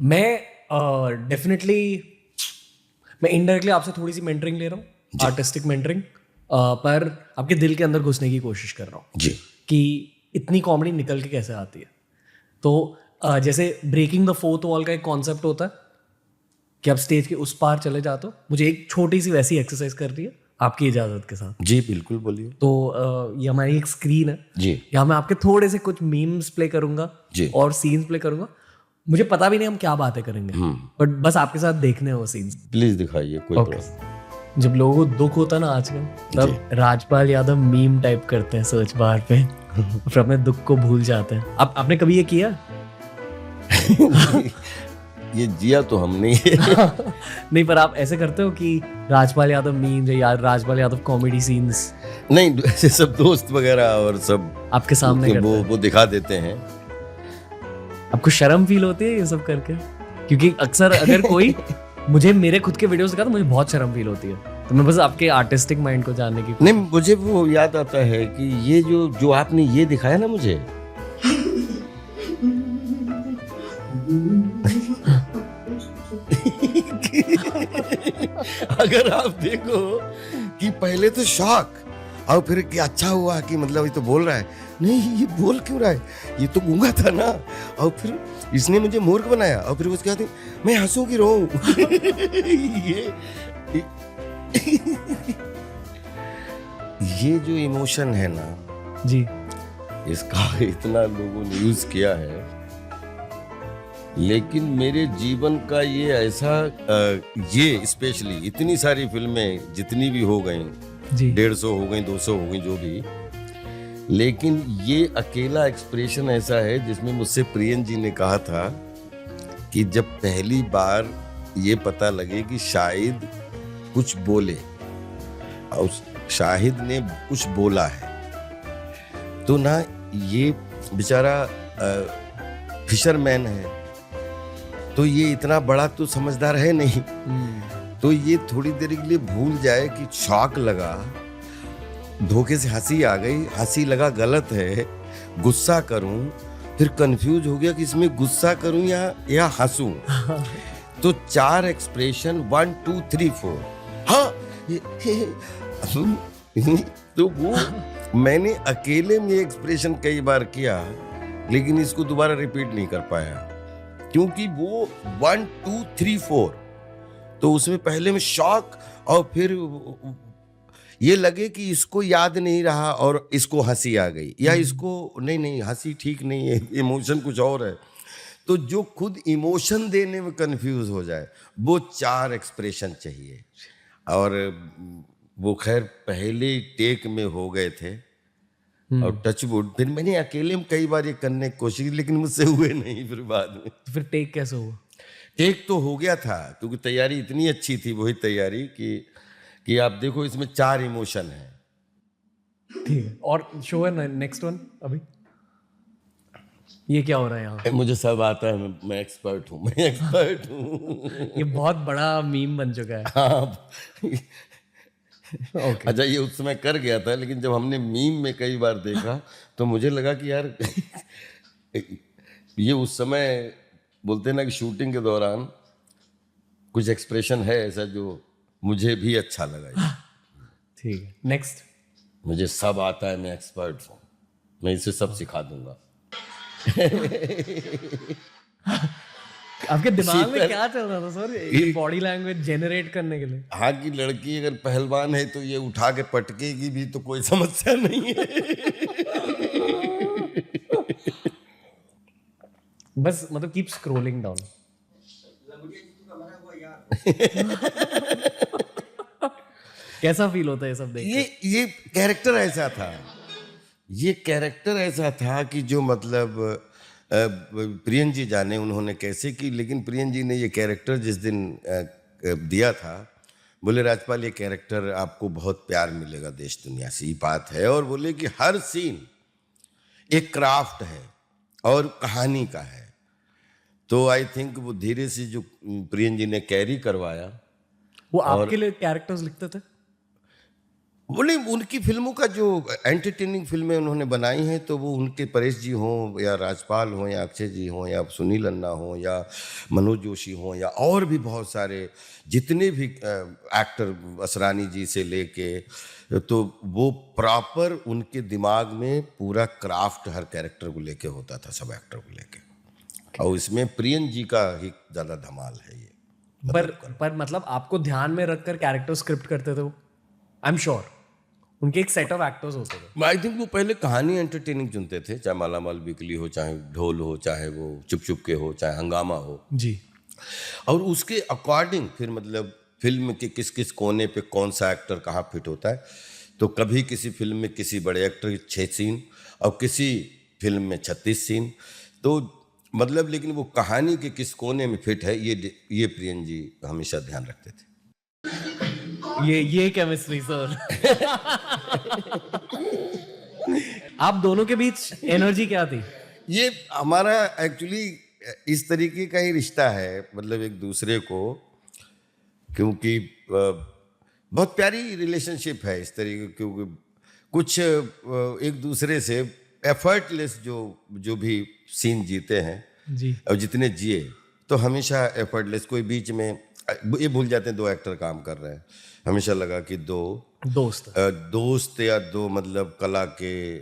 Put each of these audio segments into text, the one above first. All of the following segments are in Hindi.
मैं डेफिनेटली मैं इनडायरेक्टली आपसे थोड़ी सी मेंटरिंग ले रहा हूँ, आर्टिस्टिक मेंटरिंग, पर आपके दिल के अंदर घुसने की कोशिश कर रहा हूँ जी। कि इतनी कॉमेडी निकल के कैसे आती है। तो जैसे ब्रेकिंग द फोर्थ वॉल का एक कॉन्सेप्ट होता है कि आप स्टेज के उस पार चले जाते हो, मुझे एक छोटी सी वैसी एक्सरसाइज कर रही है आपकी इजाज़त के साथ। जी बिल्कुल, बोलिए। तो ये हमारी एक स्क्रीन है जी यहाँ मैं आपके थोड़े से कुछ मीम्स प्ले करूंगा जी। और सीन्स प्ले करूंगा। मुझे पता भी नहीं हम क्या बातें करेंगे, बट बस आपके साथ देखने हैं वो सीन्स। प्लीज दिखाइए, कोई ओके। जब लोगों को दुख होता है ना आजकल, तब राजपाल यादव मीम टाइप करते हैं सर्च बार पे फिर अपने दुख को भूल जाते हैं। आपने कभी ये किया? ये जिया तो हमने नहीं, पर आप ऐसे करते हो कि राजपाल यादव मीम्स या राजपाल यादव कॉमेडी सीन्स नहीं, ऐसे सब दोस्त वगैरह और सब आपके सामने करते हैं? वो दिखा देते हैं। आपको शर्म फील होती है ये सब करके? क्योंकि अक्सर अगर कोई मुझे मेरे खुद के वीडियोस दिखा तो मुझे बहुत शर्म फील होती है, तो मैं बस आपके आर्टिस्टिक माइंड को जानने की। नहीं, मुझे वो याद आता है कि ये जो आपने ये दिखाया ना मुझे, अगर आप देखो कि पहले तो शॉक और फिर कि अच्छा हुआ कि मतलब ये तो बोल रहा है, नहीं ये बोल क्यों रहा है, ये तो गूंगा था ना, और फिर इसने मुझे मूर्ख बनाया और फिर उसके बाद मैं हंसूं कि रोऊं। ये जो इमोशन है ना जी, इसका इतना लोगों ने यूज किया है, लेकिन मेरे जीवन का ये ऐसा ये स्पेशली इतनी सारी फिल्में जितनी भी हो गई, 150 हो गई, 200 हो गई, जो भी, लेकिन ये अकेला एक्सप्रेशन ऐसा है जिसमें मुझसे प्रियन जी ने कहा था कि जब पहली बार ये पता लगे कि शाहिद कुछ बोले और शाहिद ने कुछ बोला है, तो ना ये बेचारा फिशरमैन है, तो ये इतना बड़ा तो समझदार है नहीं, तो ये थोड़ी देर के लिए भूल जाए कि शॉक लगा, धोखे से हंसी आ गई, हंसी लगा गलत है, गुस्सा करूं, फिर कंफ्यूज हो गया कि इसमें गुस्सा करूं या हंसूं। तो 4 एक्सप्रेशन 1 2 3 4, हाँ तो वो मैंने अकेले में एक्सप्रेशन कई बार किया, लेकिन इसको दोबारा रिपीट नहीं कर पाया क्योंकि वो 1 2 3 4, तो उसमें पहले में शॉक और फिर ये लगे कि इसको याद नहीं रहा और इसको हंसी आ गई, या इसको नहीं हंसी ठीक नहीं है, इमोशन कुछ और है, तो जो खुद इमोशन देने में कंफ्यूज हो जाए, वो 4 एक्सप्रेशन चाहिए। और वो खैर पहले टेक में हो गए थे और टचवुड, फिर मैंने अकेले में कई बार ये करने की कोशिश की, लेकिन मुझसे हुए नहीं फिर बाद में। तो फिर टेक कैसे हुआ? टेक तो हो गया था क्योंकि तैयारी इतनी अच्छी थी, वही तैयारी कि आप देखो इसमें 4 इमोशन है। ठीक है, और शो है नेक्स्ट वन अभी ये क्या हो रहा है यहाँ? मुझे सब आता है, मैं एक्सपर्ट हूँ, मैं एक्सपर्ट हूँ। ये बहुत बड़ा मीम बन चुका है। हाँ। ओके। अच्छा, ये उस समय कर गया था, लेकिन जब हमने मीम में कई बार देखा तो मुझे लगा कि यार ये उस समय बोलते ना कि शूटिंग के दौरान कुछ एक्सप्रेशन है ऐसा जो मुझे भी अच्छा लगा। ठीक है, नेक्स्ट। मुझे सब आता है, मैं एक्सपर्ट हूँ, मैं इसे सब सिखा दूंगा। आपके दिमाग में क्या चल रहा था सर ये बॉडी लैंग्वेज जनरेट करने के लिए? हाँ, की लड़की अगर पहलवान है तो ये उठा के पटकेगी भी तो कोई समस्या नहीं है। बस मतलब कीप स्क्रॉलिंग डाउन। कैसा फील होता है सब देख के? ये कैरेक्टर ऐसा था, ये कैरेक्टर ऐसा था कि जो मतलब प्रियन जी जाने उन्होंने कैसे की, लेकिन प्रियन जी ने ये कैरेक्टर जिस दिन दिया था, बोले राजपाल ये कैरेक्टर आपको बहुत प्यार मिलेगा देश दुनिया से, ये बात है, और बोले कि हर सीन एक क्राफ्ट है और कहानी का है। तो आई थिंक वो धीरे से जो प्रियन जी ने कैरी करवाया। वो आपके लिए कैरेक्टर्स लिखते थे? बोले उनकी फिल्मों का जो एंटरटेनिंग फिल्में उन्होंने बनाई हैं, तो वो उनके परेश जी हों या राजपाल हों या अक्षय जी हों या सुनील अन्ना हों या मनोज जोशी हों या और भी बहुत सारे जितने भी एक्टर, असरानी जी से लेके, तो वो प्रॉपर उनके दिमाग में पूरा क्राफ्ट हर कैरेक्टर को लेके होता था, सब एक्टर को लेके। और इसमें प्रियन जी का ही ज़्यादा धमाल है ये। पर मतलब आपको ध्यान में रखकर कैरेक्टर स्क्रिप्ट करते थे वो, आई एम श्योर उनके एक सेट ऑफ एक्टर्स होते थे। आई थिंक वो पहले कहानी एंटरटेनिंग चुनते थे, चाहे माला माल वीकली हो, चाहे ढोल हो, चाहे वो चुप चुप के हो, चाहे हंगामा हो, जी। और उसके अकॉर्डिंग फिर मतलब फिल्म के किस किस कोने पे कौन सा एक्टर कहाँ फिट होता है। तो कभी किसी फिल्म में किसी बड़े एक्टर की 6 सीन और किसी फिल्म में 36 सीन, तो मतलब लेकिन वो कहानी के किस कोने में फिट है, ये प्रियन जी हमेशा ध्यान रखते थे। ये केमिस्ट्री सर। आप दोनों के बीच एनर्जी क्या थी? ये हमारा एक्चुअली इस तरीके का ही रिश्ता है, मतलब एक दूसरे को, क्योंकि बहुत प्यारी रिलेशनशिप है इस तरीके, क्योंकि कुछ एक दूसरे से एफर्टलेस जो भी सीन जीते हैं जी। और जितने जिए, तो हमेशा एफर्टलेस, कोई बीच में ये भूल जाते हैं 2 एक्टर काम कर रहे हैं, हमेशा लगा कि 2 दोस्त या 2 मतलब कला के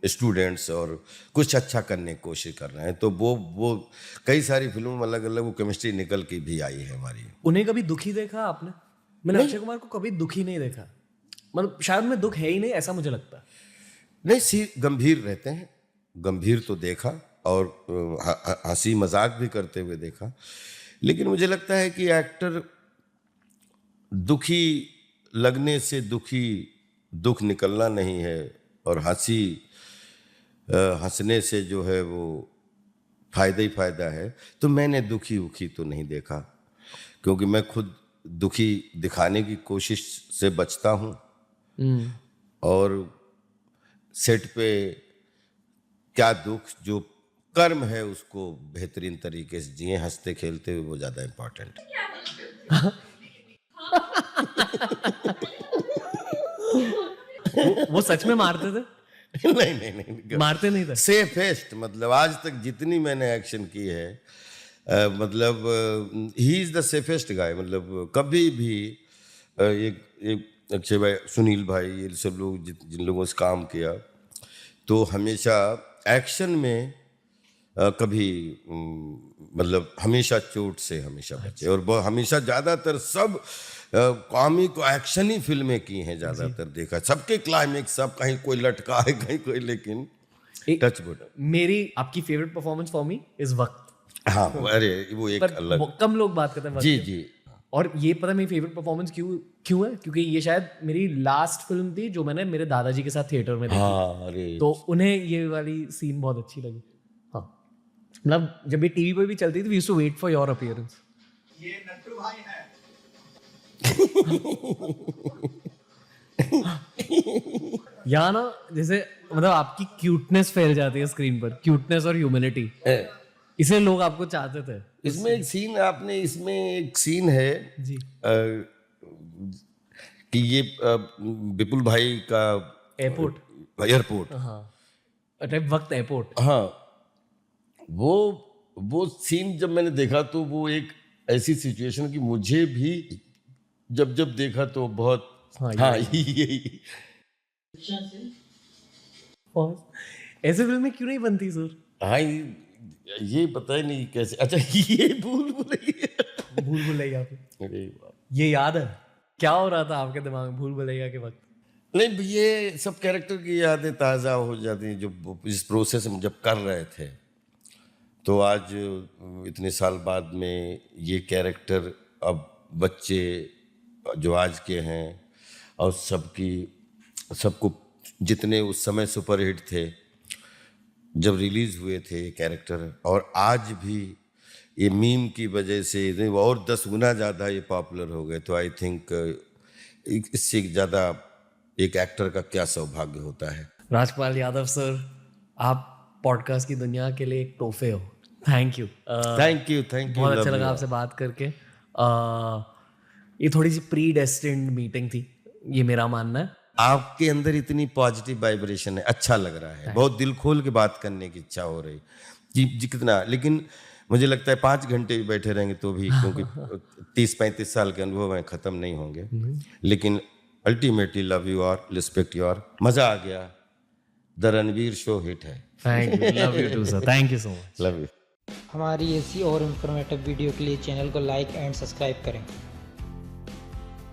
स्टूडेंट्स और कुछ अच्छा करने की कोशिश कर रहे हैं। तो वो कई सारी फिल्मों में अलग अलग वो केमिस्ट्री निकल के भी आई है हमारी। उन्हें कभी दुखी देखा आपने? मैंने अक्षय कुमार को कभी दुखी नहीं देखा, मतलब शायद में दुख है ही नहीं, ऐसा मुझे लगता है। नहीं, गंभीर रहते हैं, गंभीर तो देखा, और हंसी मजाक भी करते हुए देखा, लेकिन मुझे लगता है कि एक्टर दुखी लगने से दुख निकलना नहीं है, और हंसने से जो है वो फायदा ही फायदा है। तो मैंने दुखी तो नहीं देखा, क्योंकि मैं खुद दुखी दिखाने की कोशिश से बचता हूँ, और सेट पे क्या दुख, जो कर्म है उसको बेहतरीन तरीके से जिए हंसते खेलते हुए, वो ज्यादा इम्पोर्टेंट है। वो सच में मारते थे? नहीं, मारते नहीं थे। सेफेस्ट, मतलब आज तक जितनी मैंने एक्शन की है, मतलब ही इज द सेफेस्ट गाय। मतलब कभी भी एक अक्षय भाई, सुनील भाई, ये सब लोग जिन लोगों से काम किया, तो हमेशा एक्शन में कभी मतलब हमेशा चोट से हमेशा बचे, और हमेशा ज़्यादातर सब कॉमिक एक्शन ही फिल्में की हैं ज़्यादातर, देखा सबके क्लाइमेक्स, सब कहीं कोई लटका है, कहीं कोई, लेकिन टचवुड। मेरी आपकी favourite performance for me is वक्त। हाँ, अरे वो एक अलग, कम लोग बात करते हैं जी जी। और ये पता है मेरी फेवरेट परफॉर्मेंस क्यों है? क्योंकि ये शायद मेरी लास्ट फिल्म थी जो मैंने मेरे दादाजी के साथ थिएटर में देखी। हाँ, अरे तो उन्हें ये वाली सीन बहुत अच्छी लगी। हाँ, मतलब जब ये टीवी पे भी चलती थी, we used to wait for your appearance. ये नट्टू भाई है। यहाँ ना जैसे मतलब आपकी क्यूटनेस फैल जाती है स्क्रीन पर, क्यूटनेस और ह्यूमिलिटी, इसलिए लोग आपको चाहते थे। इसमें एक सीन है जी, कि ये विपुल भाई का एयरपोर्ट, हाँ, वक्त एयरपोर्ट, हाँ, वो सीन जब मैंने देखा, तो वो एक ऐसी सिचुएशन कि मुझे भी जब देखा तो बहुत, हाँ, यही। ऐसे फिल्में क्यों नहीं बनती सर? हाँ, ये पता ही नहीं कैसे। अच्छा, ये भूल भूल-भुलैया पे अरे वाह। ये याद है क्या हो रहा था आपके दिमाग में भूल-भुलैया के वक्त? नहीं, ये सब कैरेक्टर की यादें ताज़ा हो जाती हैं, जो इस प्रोसेस में जब कर रहे थे। तो आज इतने साल बाद में ये कैरेक्टर, अब बच्चे जो आज के हैं, और सबको जितने उस समय सुपरहिट थे जब रिलीज हुए थे ये कैरेक्टर, और आज भी ये मीम की वजह से और 10 गुना ज़्यादा ये पॉपुलर हो गए। तो आई थिंक इससे ज़्यादा एक एक्टर का क्या सौभाग्य होता है। राजपाल यादव सर, आप पॉडकास्ट की दुनिया के लिए एक तोहफे हो। Thank you. Thank you. बहुत अच्छा लगा आपसे बात करके। ये थोड़ी सी प्री डेस्टिन्ड मीटिंग थी, ये मेरा मानना है। आपके अंदर इतनी पॉजिटिव वाइब्रेशन है, अच्छा लग रहा है, बहुत दिल खोल के बात करने की इच्छा हो रही जी कितना। लेकिन मुझे लगता है 5 घंटे भी बैठे रहेंगे तो भी, क्योंकि 30-35 साल के अनुभव हैं, खत्म नहीं होंगे। लेकिन अल्टीमेटली लव यू और रिस्पेक्ट यू और मजा आ गया। द रणवीर शो हिट है। Thank you, love you too sir, thank you so much. Love you. हमारी ऐसी और इन्फॉर्मेटिव वीडियो के लिए चैनल को लाइक एंड सब्सक्राइब करें।